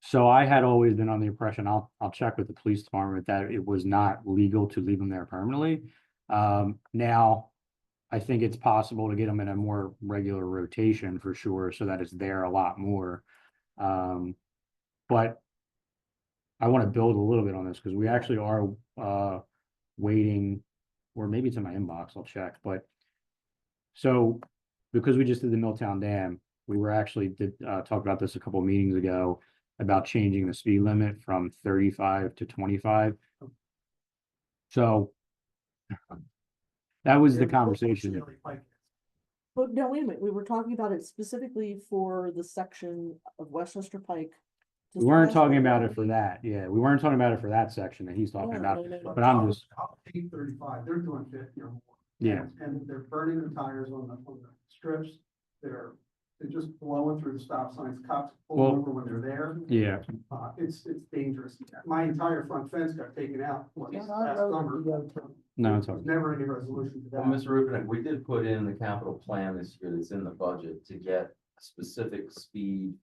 So I had always been on the impression, I'll check with the police department, that it was not legal to leave them there permanently. Now, I think it's possible to get them in a more regular rotation for sure, so that it's there a lot more. But I want to build a little bit on this, because we actually are waiting, or maybe it's in my inbox, I'll check, but so because we just did the Milltown Dam, we were actually did talk about this a couple of meetings ago about changing the speed limit from 35 to 25. So that was the conversation. But no, wait a minute, we were talking about it specifically for the section of Westchester Pike. We weren't talking about it for that. Yeah, we weren't talking about it for that section that he's talking No, about, no, no. but I'm just, 35, they're doing 50 or more. yeah. And they're burning the tires on the strips. They're just blowing through the stop signs, cops pull Well, over when they're there. Yeah, It's dangerous. My entire front fence got taken out last What summer. no, it's There's okay. never any resolution to Well, that. Mr. Rubin, we did put in the capital plan this year that's in the budget to get a specific speed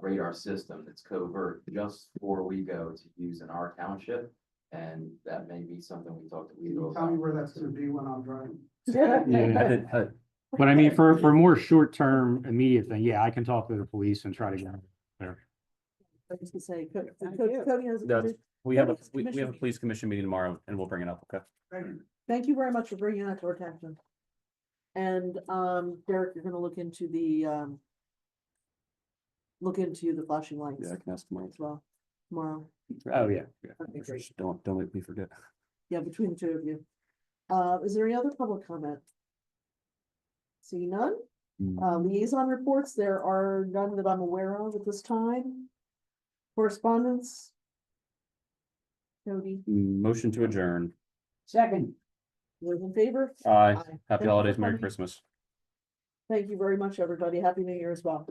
radar system that's covert just before we go to use in our township. And that may be something we talked to Can Leo you tell me about. where that's gonna be when I'm driving? Yeah. But I mean, for more short-term immediate thing, yeah, I can talk to the police and try to get there. I was gonna say, you. Cody has. That's- We have a, Police we have a commission. police commission meeting tomorrow and we'll bring it up, okay? Thank you. Thank you very much for bringing that to our attention. And, Derek, you're gonna look into the flashing lights Yeah, I can ask tomorrow. as well, tomorrow. Oh, yeah. Okay, great. Don't make me forget. Yeah, between the two of you. Is there any other public comment? See none? Liaison reports, there are none that I'm aware of at this time. Correspondence? Cody, Motion to adjourn. Second. those in favor? Aye. Thank Happy you for holidays, Merry coming. Christmas. Thank you very much, everybody. Happy New Year as well.